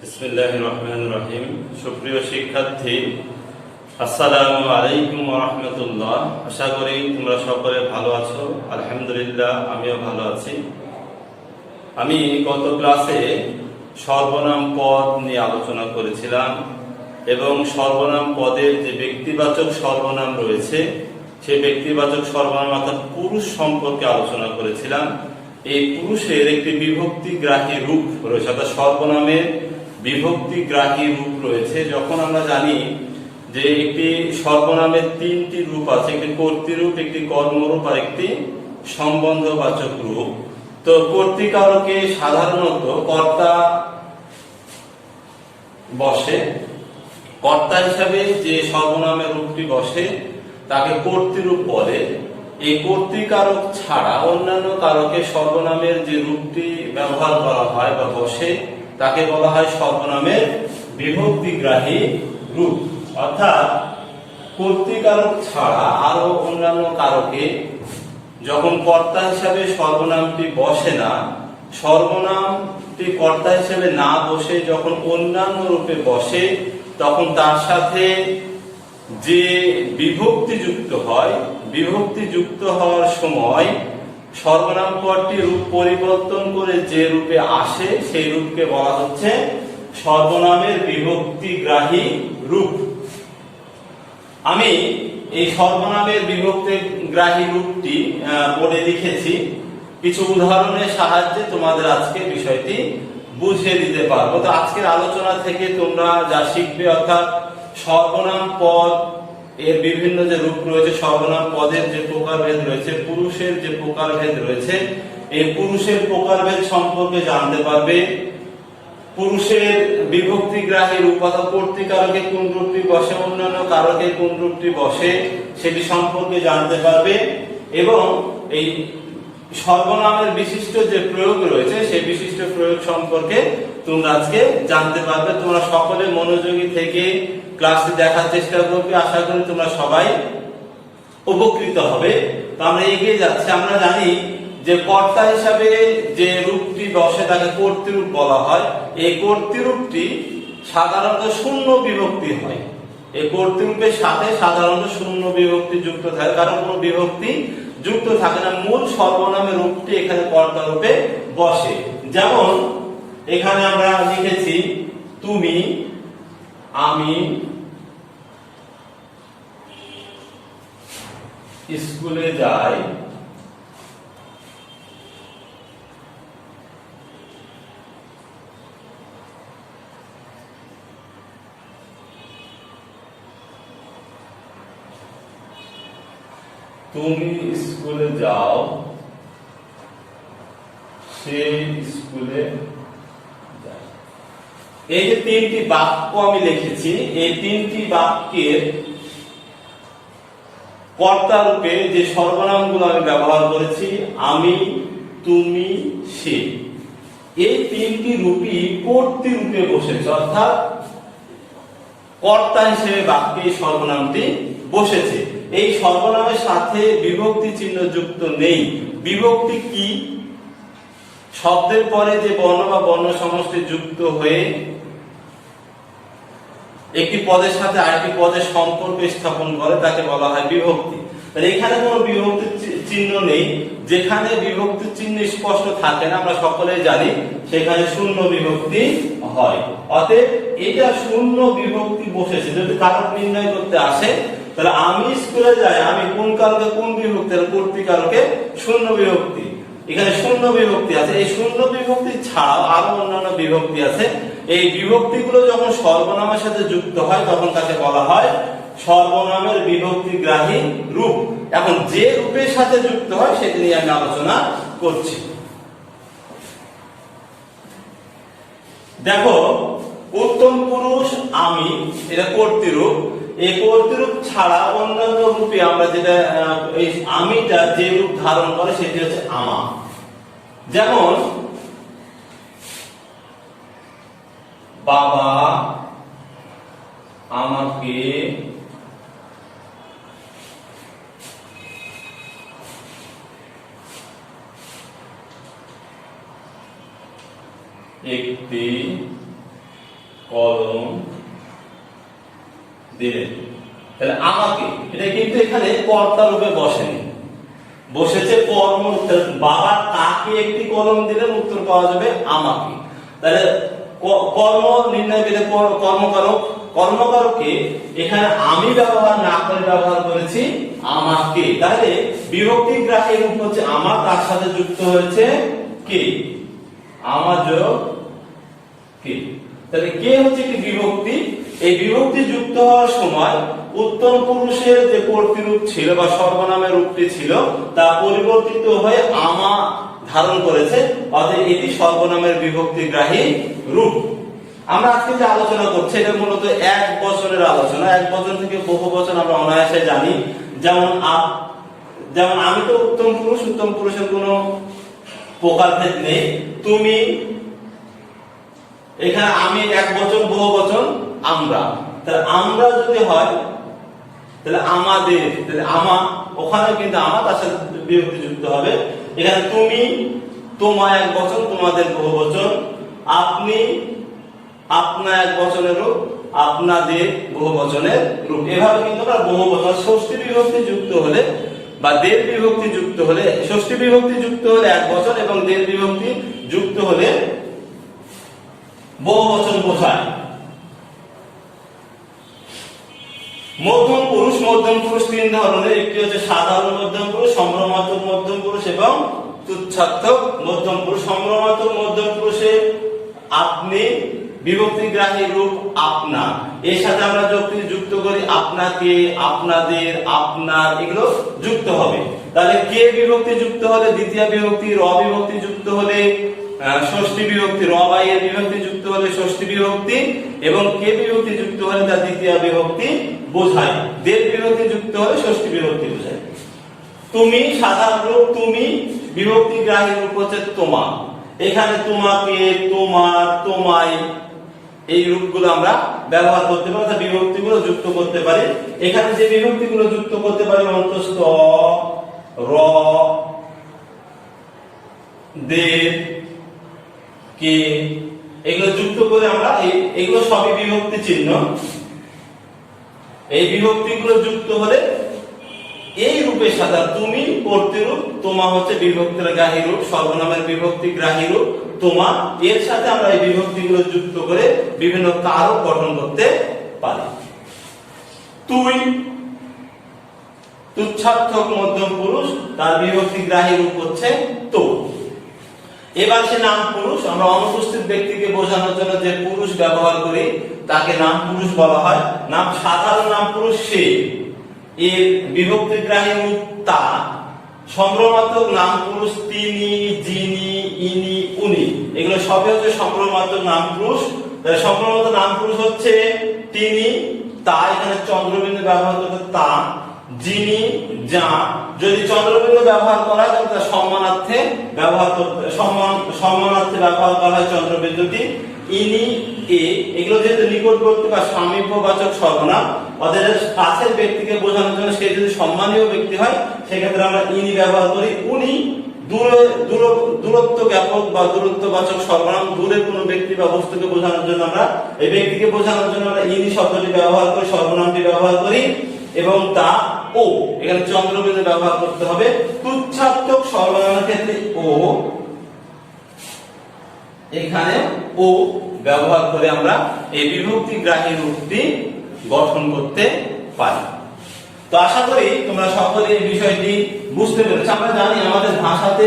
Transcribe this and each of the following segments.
বিসমিল্লাহির রহমানির রহিম। সুপ্রিয় শিক্ষার্থী, আসসালামু আলাইকুম ওয়া রাহমাতুল্লাহ। আশা করি তোমরা সকলে ভালো আছো। আলহামদুলিল্লাহ, আমিও ভালো আছি। আমি গত ক্লাসে সর্বনাম পদ নিয়ে আলোচনা করেছিলাম এবং সর্বনাম পদের যে ব্যক্তিবাচক সর্বনাম রয়েছে সেই ব্যক্তিবাচক সর্বনাম অর্থাৎ পুরুষ সম্পর্কে আলোচনা করেছিলাম। এই পুরুষের একটি বিভক্তিগ্রাহী রূপ রয়েছে, অর্থাৎ সর্বনামের বিভক্তিগ্রাহী রূপ রয়েছে। যখন আমরা জানি যে একটি সর্বনামের তিনটি রূপ আছে, একটি কর্তৃরূপ, একটি কর্মরূপ আর একটি সম্বন্ধবাচক রূপ। তো কর্তৃকারকে সাধারণত কর্তা বসে, কর্তা হিসাবে যে সর্বনামের রূপটি বসে তাকে কর্তৃরূপ বলে। এই কর্তৃকারক ছাড়া অন্যান্য কারকে সর্বনামের যে রূপটি ব্যবহার করা হয় বা বসে তাকে বলা হয় সর্বনামের বিভক্তিগ্রাহী রূপ। অর্থাৎ কর্তৃকারক ছাড়া আরো অন্যান্য কারকে যখন কর্তা হিসাবে সর্বনামটি বসে না, সর্বনামটি কর্তা হিসেবে না বসে যখন অন্যান্য রূপে বসে, তখন তার সাথে যে বিভক্তি যুক্ত হয়, বিভক্তি যুক্ত হওয়ার সময় সর্বনাম পদটি রূপ পরিবর্তন করে যে রূপে আসে সেই রূপকে বলা হচ্ছে সর্বনামের বিভক্তিগ্রাহী রূপ। আমি এই সর্বনামের বিভক্তিগ্রাহী রূপটি বোর্ডে লিখেছি। কিছু উদাহরণের সাহায্যে তোমাদের আজকে বিষয়টি বুঝিয়ে দিতে পারবো। তো আজকের আলোচনা থেকে তোমরা যা শিখবে, অর্থাৎ সর্বনাম পদ এর বিভিন্ন যে রূপ রয়েছে, সর্বনাম পদের যে প্রকারভেদ রয়েছে, পুরুষের যে প্রকারভেদ রয়েছে, এই পুরুষের প্রকারভেদ সম্পর্কে জানতে পারবে। পুরুষের বিভক্তিগ্রাহী রূপ অর্থাৎ কর্তৃকারকে কোন রূপটি বসে, অন্যান্য কারকে কোন রূপটি বসে সেটি সম্পর্কে জানতে পারবে। এবং এই সর্বনামের বিশিষ্ট যে প্রয়োগ রয়েছে সেই বিশিষ্ট প্রয়োগ সম্পর্কে তোমরা আজকে জানতে পারবে। তোমরা সকলে মনোযোগী থেকে ক্লাসটি দেখার চেষ্টা করবে। আশা করি তোমরা সবাই উপকৃত হবে। তো আমরা এগিয়ে যাচ্ছি। আমরা জানি যে কর্তা হিসাবে যে রূপটি বসে তাকে কর্তৃরূপ বলা হয়। এই কর্তৃরূপটি সাধারণত শূন্য বিভক্তি হয়। এই কর্তৃরূপের সাথে সাধারণত শূন্য বিভক্তি যুক্ত থাকে, কারণ কোনো বিভক্তি যুক্ত থাকে না। মূল সর্বনামের রূপটি এখানে কর্তা রূপে বসে। যেমন এখানে আমরা লিখেছি তুমি, আমি স্কুলে যাই, তুমি স্কুলে যাও, সে স্কুলে যায়। এই যে তিনটি বাক্য আমি লিখেছি, এই তিনটি বাক্যের কর্তা রূপে যে সর্বনামগুলো আমি ব্যবহার করেছি, আমি, তুমি, সে, এই তিনটি রূপই কর্তৃরূপে বসেছে। অর্থাৎ কর্তা হিসেবে বাক্যে সর্বনামটি বসেছে। এই সর্বনামের সাথে বিভক্তি চিহ্ন যুক্ত নেই। বিভক্তি কি? শব্দের পরে যে বর্ণ বা বর্ণ সমষ্টি যুক্ত হয়ে একটি পদের সাথে আরেকটি পদের সম্পর্ক স্থাপন করে তাকে বলা হয় বিভক্তি। এখানে কোনো বিভক্তি চিহ্ন নেই। যেখানে বিভক্তি চিহ্ন স্পষ্ট থাকে না, আমরা সকলেই জানি, সেখানে শূন্য বিভক্তি হয়। অতএব এটা শূন্য বিভক্তি বসেছে। যদি কারক নির্ণয় করতে আসে তাহলে আমি স্কুলে যাই, আমি কোন কারকে কোন বিভক্তি? কর্তৃকারকে শূন্য বিভক্তি। এখানে শূন্য বিভক্তি আছে। এই শূন্য বিভক্তি ছাড়াও আরো অন্যান্য বিভক্তি আছে। এই বিভক্তিগুলো যখন সর্বনামের সাথে যুক্ত হয় তখন তাকে বলা হয় সর্বনামের বিভক্তিগ্রাহী রূপ। এখন যে রূপের সাথে যুক্ত হয় সেটি নিয়ে আমি আলোচনা করছি। দেখো, উত্তম পুরুষ আমি, এটা কর্তৃরূপ। এই কর্তৃরূপ ছাড়া অন্যান্য রূপে আমরা যেটা, এই আমিটা যে রূপ ধারণ করে সেটি হচ্ছে আমা। যেমন বাবা আমাকে একটি কলম দিলেন। তাহলে আমাকে, এটা কিন্তু এখানে কর্তা রূপে বসেনি, বসেছে কর্ম। বাবা তাকে একটি কলম দিলেন, উত্তর পাওয়া যাবে আমাকে। তাহলে কর্ম নির্ণয় পেলে কর্মকারক, কর্মকারককে এখানে আমি ব্যবহার না করে ব্যবহার করেছি আমাকে। তাহলে বিভক্তিগ্রাহী রূপ হচ্ছে আমার, তার সাথে যুক্ত হয়েছে কে, আমার যোগ কে। তাহলে কে হচ্ছে কি বিভক্তি। এই বিভক্তি যুক্ত হওয়ার সময় উত্তম পুরুষের যে কর্তৃরূপ ছিল বা সর্বনামের রূপটি ছিল তা পরিবর্তিত হয়ে আমা ধারণ করেছে, অর্থাৎ এটি সর্বনামের বিভক্তিগ্রাহী রূপ। আমরা আজকে যে আলোচনা করছি এটা মূলত এক বচনের আলোচনা। এক বচন থেকে বহু বচন আমরা অনায়াসে জানি। যেমন আমি তো উত্তম পুরুষ, উত্তম পুরুষের কোনো প্রকারভেদ নেই। তুমি, এখানে আমি এক বচন, বহু বচন আমরা। তাহলে আমরা যদি হয় তাহলে আমাদের, তাহলে আমা, ওখানে কিন্তু আমা তার সাথে বিভক্তি যুক্ত হবে। এখানে তুমি, তোমা এক বচন, তোমাদের বহু বচন। আপনি, আপনা এক বচনের রূপ, আপনাদের বহু বচনের রূপ। এভাবে কিন্তু আমরা বহু বচন, ষষ্ঠী বিভক্তি যুক্ত হলে বা দের বিভক্তি যুক্ত হলে, ষষ্ঠী বিভক্তি যুক্ত হলে এক বচন এবং দের বিভক্তি যুক্ত হলে বহু বচন বোঝায়। মধ্যম পুরুষ, মধ্যম পুরুষ তিন ধরনের। একটি হচ্ছে সাধারণ মধ্যম পুরুষ, সম্ভ্রমাত্মক মধ্যম পুরুষ এবং তুচ্ছাত্মক মধ্যম পুরুষ। সম্ভ্রমাত্মক মধ্যম পুরুষে আপনি বিভক্তিগ্রাহী রূপ আপনা, এর সাথে আমরা যুক্ত করি আপনাকে, আপনাদের, আপনার, এগুলো যুক্ত হবে। তাহলে কে বিভক্তি যুক্ত হলে দ্বিতীয় বিভক্তি, র বিভক্তি যুক্ত হলে ষষ্ঠী বিভক্তি, র বা এর বিভক্তি যুক্ত হলে ষষ্ঠী বিভক্তি, এবং কে বিভক্তি যুক্ত হলে তা দ্বিতীয় বিভক্তি বোঝায়। দের বিভক্তি যুক্ত হলে ষষ্ঠী বিভক্তি বোঝায়। তুমি সাধারণ রূপ, তুমি বিভক্তিগ্রাহী রূপ হচ্ছে তোমা। এখানে তোমাকে, তোমার, তোমায়, এই রূপগুলো আমরা ব্যবহার করতে পারি, অর্থাৎ বিভক্তিগুলো যুক্ত করতে পারি। এখানে যে বিভক্তিগুলো যুক্ত করতে পারি অন্তস্থ, র, দের, কে, এগুলো যুক্ত করে আমরা এগুলো সবই বিভক্তি চিহ্ন। এই বিভক্তিগুলো যুক্ত হলে এই রূপের সাথে তুমি কর্তৃরূপ, তোমা হচ্ছে বিভক্তিগ্রাহী রূপ, সর্বনামের বিভক্তিগ্রাহী রূপ তোমা, এর সাথে আমরা এই বিভক্তিগুলো যুক্ত করে বিভিন্ন কারক গঠন করতে পারি। তুই তুচ্ছার্থক মধ্যম পুরুষ, তার বিভক্তিগ্রাহী রূপ হচ্ছে তো। এবার সে নাম পুরুষ। আমরা অনুপস্থিত ব্যক্তিকে বোঝানোর জন্য যে পুরুষ ব্যবহার করি তাকে নাম পুরুষ বলা হয়। নাম সাধারণ নাম পুরুষ সে, এর বিভক্তিগ্রাহী রূপ তা। সম্ভ্রমাত্মক নাম পুরুষ তিনি, যিনি, ইনি, উনি, এগুলো সবই হচ্ছে সম্ভ্রমাত্মক নাম পুরুষ। সম্ভ্রমাত্মক নাম পুরুষ হচ্ছে তিনি, তা, এখানে চন্দ্রবিন্দু ব্যবহার করতে তা, যিনি, যা। যদি চন্দ্রবিন্দু ব্যবহার করা হয় তাহলে সম্মানার্থে ব্যবহার করতে, সম্মানার্থে ব্যবহার করা হয় চন্দ্রবিন্দুটি। ইনি, এ, এগুলো যেহেতু নিকটবর্তী বা সামীপ্যবাচক সর্বনাম, ওদের কাছের ব্যক্তিকে বোঝানোর জন্য সে যদি সম্মানীয় ব্যক্তি হয় সেক্ষেত্রে আমরা ইনি ব্যবহার করি। উনি দূরত্ব জ্ঞাপক বা দূরত্ববাচক সর্বনাম, দূরে কোনো ব্যক্তি বা বস্তুকে বোঝানোর জন্য আমরা এই ব্যক্তিকে বোঝানোর জন্য আমরা ইনি শব্দটি ব্যবহার করি, সর্বনামটি ব্যবহার করি। এবং তা, ও, এখানে চন্দ্রবিন্দু ব্যবহার করতে হবে। তুচ্ছাত্মক সর্বনামের ক্ষেত্রে ও, এখানে ও ব্যবহার করে আমরা এই বিভক্তিগ্রাহী রূপটি গঠন করতে পারি। তো আশা করি তোমরা সকলে এই বিষয়টি বুঝতে পেরেছো। আমরা জানি আমাদের ভাষাতে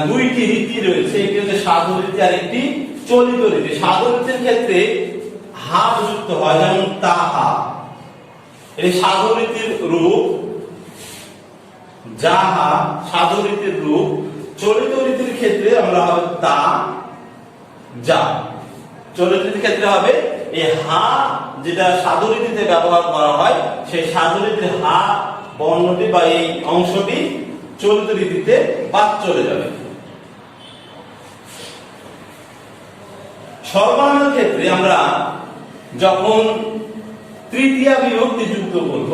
দুইটি রীতি রয়েছে, একটি হচ্ছে সাধু রীতি আর একটি চলিত রীতি। সাধু রীতির ক্ষেত্রে হা যুক্ত হয়, যেমন তাহা, এই সাধু রীতির রূপ। যাহা সাধু রীতির রূপ। চলিত রীতির ক্ষেত্রে আমরা হবে তা, যা। চলিত রীতির ক্ষেত্রে হবে এই হা, যেটা সাধু রীতিতে ব্যবহার করা হয়, সেই সাধু রীতির হা বর্ণটি বা এই অংশটি চলিত রীতিতে বাদ চলে যাবে। সর্বনামের ক্ষেত্রে আমরা যখন তৃতীয়া বিভক্তি যুক্ত করব,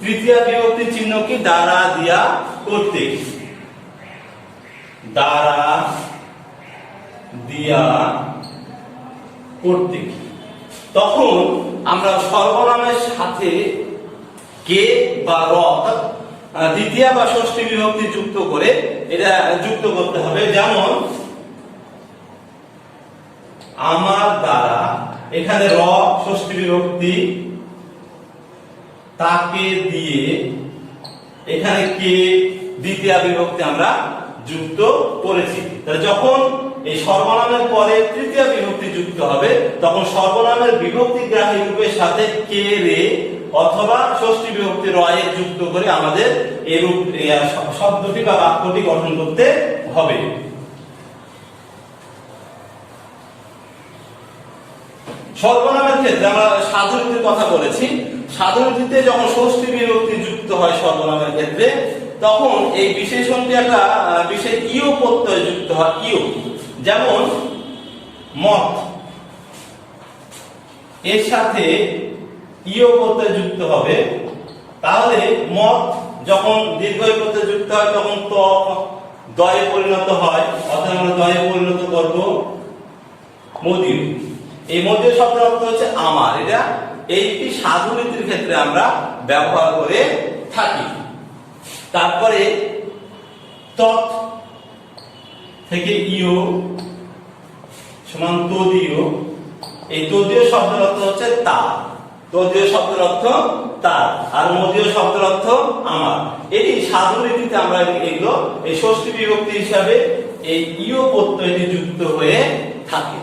তৃতীয়া বিভক্তি চিহ্ন কি দ্বারা দিয়া করতে, দ্বারা দিয়া করতে। তখন আমরা সর্বনামের সাথে কে বা র অর্থাৎ দ্বিতীয় বা ষষ্ঠী বিভক্তি যুক্ত করে এটা যুক্ত করতে হবে। যেমন আমার দ্বারা, এখানে র ষষ্ঠী বিভক্তি, তাকে দিয়ে, এখানে কে দ্বিতীয় বিভক্তি আমরা যুক্ত করেছি। তাহলে যখন এই সর্বনামের পরে তৃতীয় বিভক্তি যুক্ত হবে তখন সর্বনামের বিভক্তিগ্রাহী রূপের সাথে কে রে অথবা ষষ্ঠী বিভক্তি র এ যুক্ত করে আমাদের এই রূপ শব্দটি বা বাক্যটি গঠন করতে হবে। সর্বনামের ক্ষেত্রে আমরা সাধুরীতির কথা বলেছি। সাধুরীতিতে যখন ষষ্ঠী বিভক্তি যুক্ত হয় সর্বনামের ক্ষেত্রে তখন এই বিশেষণটি একটা বিশেষ ইও প্রত্যয় যুক্ত হয়, ইও। যেমন মত, এর সাথে ইও প্রত্যয় যুক্ত হবে, তাহলে মত যখন দীর্ঘ প্রত্যয় যুক্ত হয় তখন ত দয়ে পরিণত হয়, অর্থাৎ আমরা দয়ে পরিণত করব মদিউ। এই মদিউ শব্দের অর্থ হচ্ছে আমার। এটা এইটি সাধুরীতির ক্ষেত্রে আমরা ব্যবহার করে থাকি। তারপরে তৎ থেকে ইও সমান তদীয়, এই তদীয় শব্দের অর্থ হচ্ছে তা, তদীয় শব্দের অর্থ তার, আর মদীয় শব্দের অর্থ আমার। এটি সাধুরীতিতে আমরা এগুলো এই ষষ্ঠী বিভক্তি হিসাবে এই ইও প্রত্যয়টি যুক্ত হয়ে থাকে।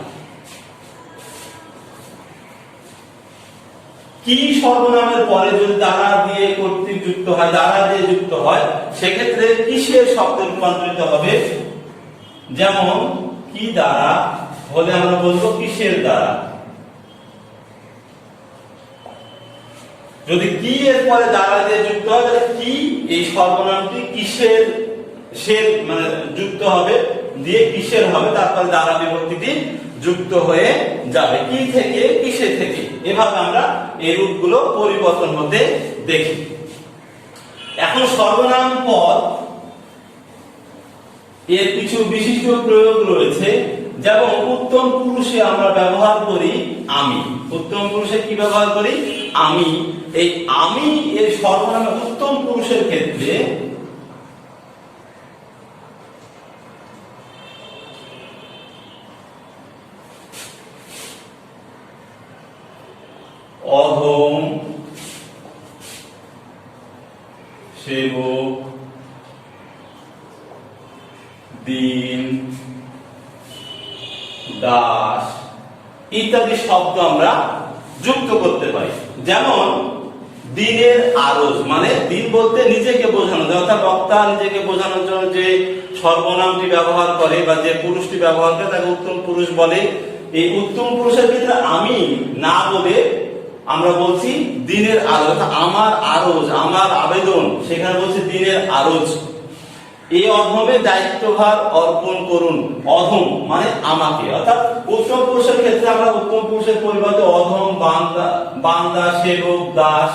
কি সর্বনামের পরে যদি দ্বারা দিয়ে কর্তৃক যুক্ত হয়, দ্বারা দিয়ে যুক্ত হয়, সেক্ষেত্রে কিসের শব্দে রূপান্তরিত হবে। যেমন কি দ্বারা হলে আমরা বলবো কিসের দ্বারা। যদি কি এর পরে দ্বারা দিয়ে যুক্ত হয় তাহলে কি এই সর্বনামটি কিসের সের মানে যুক্ত হবে, দিয়ে কিসের হবে, তারপরে দ্বারা বিভক্তিটি যুক্ত হয়ে যাবে, কি থেকে কিসে থেকে। এভাবে আমরা এই রূপগুলো পরিবর্তন হতে দেখি। এখন সর্বনাম পদ এর কিছু বিশিষ্ট প্রয়োগ রয়েছে। যেমন উত্তম পুরুষে আমরা ব্যবহার করি আমি। উত্তম পুরুষে কি ব্যবহার করি? আমি। এই আমি এর সর্বনামে উত্তম পুরুষের ক্ষেত্রে অধম, সেবক, দিন, দাস ইত্যাদি শব্দ আমরা যুক্ত করতে পারি। যেমন দিনের আরজ, মানে দিন বলতে নিজেকে বোঝানো যায়, অর্থাৎ বক্তা নিজেকে বোঝানোর জন্য যে সর্বনামটি ব্যবহার করে বা যে পুরুষটি ব্যবহার করে তাকে উত্তম পুরুষ বলে। এই উত্তম পুরুষের ক্ষেত্রে আমি না বলে আমরা বলছি দিনের আরজ, আমার আরজ, আমার আবেদন, সেখানে বলছি দিনের আরজ। এই অধমে দায়িত্বভার অর্পণ করুন। অধম মানে আমাকে, অর্থাৎ উত্তম পুরুষের ক্ষেত্রে আমরা উত্তম পুরুষের পরিবর্তে অধম, বান্দা, বান্দা, সেবক, দাস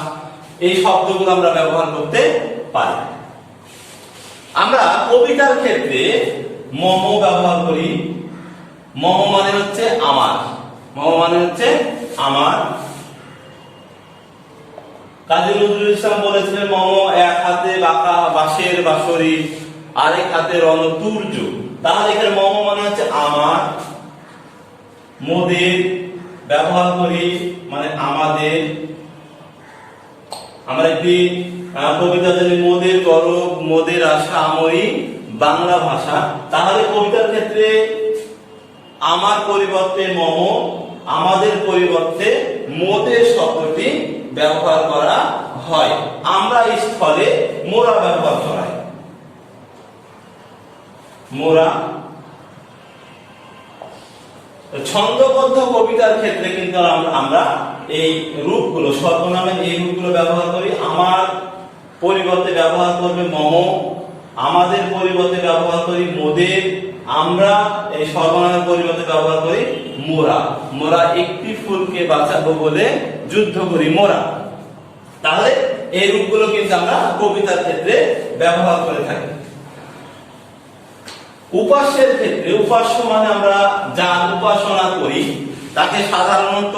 এই শব্দগুলো আমরা ব্যবহার করতে পারি। আমরা কবিতার ক্ষেত্রে মম ব্যবহার করি। মম মানে হচ্ছে আমার, মম মানে হচ্ছে আমার। কাজী নজরুল ইসলাম বলেছিলেন মম এক হাতে বাঁকা বাঁশের বাঁশরি, আরেক হাতে রণতুর্য। তাহলে এখানে মম মানে হচ্ছে আমার। মোদের ব্যবহার করি মানে আমাদের। আমরা একটি কবিতা জানি মোদের গরব মোদের আশা আমরি বাংলা ভাষা। তাহলে কবিতার ক্ষেত্রে আমার পরিবর্তে মম, আমাদের পরিবর্তে মোদের শব্দটি ব্যবহার করা হয়। আমরা এই স্থলে মোরা ব্যবহার করা হয়, মোরা। ছন্দবদ্ধ কবিতার ক্ষেত্রে কিন্তু আমরা এই রূপগুলো, সর্বনামের এই রূপগুলো ব্যবহার করি। আমার পরিবর্তে ব্যবহার করবে মম, আমাদের পরিবর্তে ব্যবহার করি মোদের, আমরা এই সর্বনামের পরিবর্তে ব্যবহার করি মোরা। মোরা একটি ফুলকে বাঁচাবো বলে যুদ্ধ করি, মোরা। তাহলে এই রূপগুলো কিন্তু আমরা কবিতার ক্ষেত্রে ব্যবহার করে থাকি। উপাস্যের ক্ষেত্রে, উপাস্য মানে আমরা যার উপাসনা করি তাকে সাধারণত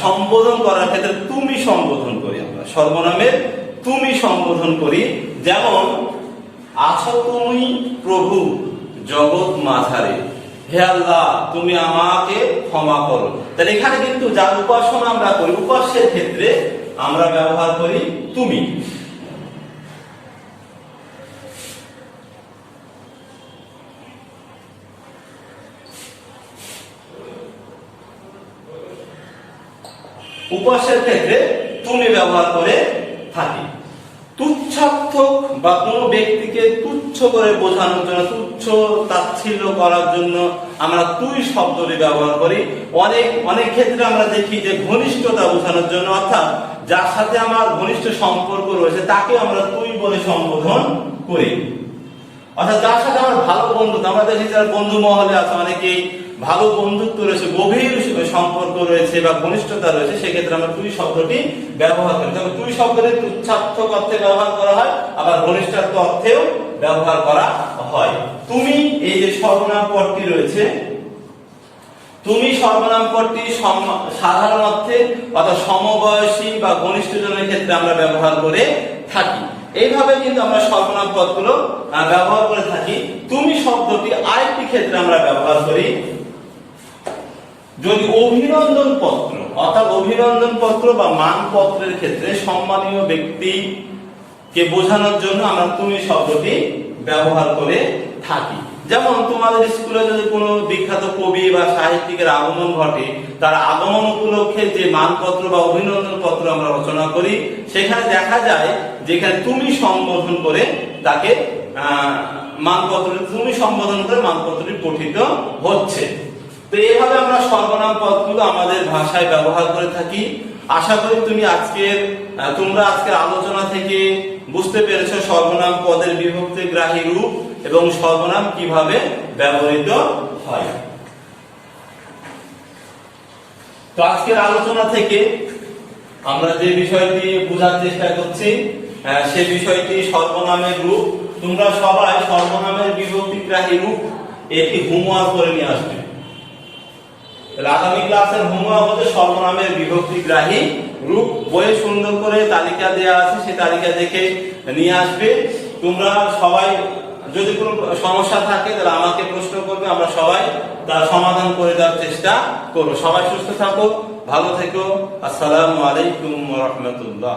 সম্বোধন করার ক্ষেত্রে তুমি সম্বোধন করি, আমরা সর্বনামের তুমি সম্বোধন করি। যেমন আছো তুমি প্রভু জগৎ মাঝারে, হে আল্লাহ তুমি আমাকে ক্ষমা করো। তাহলে এখানে কিন্তু যার উপাসনা আমরা করি, উপাস্যের ক্ষেত্রে আমরা ব্যবহার করি তুমি। উপাস্যের ক্ষেত্রে তুমি ব্যবহার করে থাকি। তুচ্ছার্থক বা কোনো ব্যক্তিকে তুচ্ছ করে বোঝানোর জন্য, তুচ্ছ তাচ্ছিল্য করার জন্য আমরা তুই শব্দটি ব্যবহার করি। অনেক ক্ষেত্রে আমরা দেখি যে ঘনিষ্ঠতা বোঝানোর জন্য, অর্থাৎ যার সাথে আমার ঘনিষ্ঠ সম্পর্ক রয়েছে তাকে আমরা তুই বলে সম্বোধন করি। অর্থাৎ যার সাথে আমার ভালো বন্ধুত্ব, আমরা দেখি যারা বন্ধু মহলে আছে অনেকেই ভালো বন্ধুত্ব রয়েছে, গভীর সম্পর্ক রয়েছে বা ঘনিষ্ঠতা রয়েছে, সেক্ষেত্রে আমরা তুই শব্দটি ব্যবহার করি। তবে তুই শব্দটি তুচ্ছার্থক অর্থে ব্যবহার করা হয়, আবার ঘনিষ্ঠার্থ অর্থেও ব্যবহার করা হয়। তুমি এই যে সর্বনাম পদটি রয়েছে, তুমি সর্বনাম পদটি সাধারণ অর্থে অর্থাৎ সমবয়সী বা ঘনিষ্ঠ জনের ক্ষেত্রে আমরা ব্যবহার করে থাকি। এইভাবে কিন্তু আমরা সর্বনাম পদগুলো ব্যবহার করে থাকি। তুমি শব্দটি আরেকটি ক্ষেত্রে আমরা ব্যবহার করি যদি অভিনন্দন পত্র, অর্থাৎ অভিনন্দন পত্র বা মানপত্রের ক্ষেত্রে সম্মানীয় ব্যক্তিকে বোঝানোর জন্য আমরা তুমি শব্দটি ব্যবহার করে থাকি। যেমন তোমাদের স্কুলে যদি কোনো বিখ্যাত কবি বা সাহিত্যিকের আগমন ঘটে, তার আগমন উপলক্ষে যে মানপত্র বা অভিনন্দন পত্র আমরা রচনা করি, সেখানে দেখা যায় যেখানে তুমি সম্বোধন করে তাকে মানপত্রটি তুমি সম্বোধন করে মানপত্রটি পঠিত হচ্ছে। তো এইভাবে আমরা সর্বনাম পদগুলো আমাদের ভাষায় ব্যবহার করে থাকি। আশা করি তোমরা আজকের আলোচনা থেকে বুঝতে পেরেছো সর্বনাম পদের বিভক্তিগ্রাহী রূপ এবং সর্বনাম কিভাবে ব্যবহৃত হয়। তো আজকের আলোচনা থেকে আমরা যে বিষয়টি বোঝার চেষ্টা করছি সে বিষয়টি সর্বনামের রূপ। তোমরা সবাই সর্বনামের বিভক্তিগ্রাহী রূপ এটি হোমওয়ার্ক করে নিয়ে আসবে। আগামী ক্লাসের হোমওয়ার্ক হচ্ছে সর্বনামের বিভক্তিগ্রাহী রূপ। বইয়ে সুন্দর করে তালিকা দেওয়া আছে, সেই তালিকা দেখে নিয়ে আসবে। তোমরা সবাই যদি কোনো সমস্যা থাকে তাহলে আমাকে প্রশ্ন করবে, আমরা সবাই তার সমাধান করে দেওয়ার চেষ্টা করব। সবাই সুস্থ থাকো, ভালো থেকো। আসসালামু আলাইকুম ওয়া রাহমাতুল্লাহ।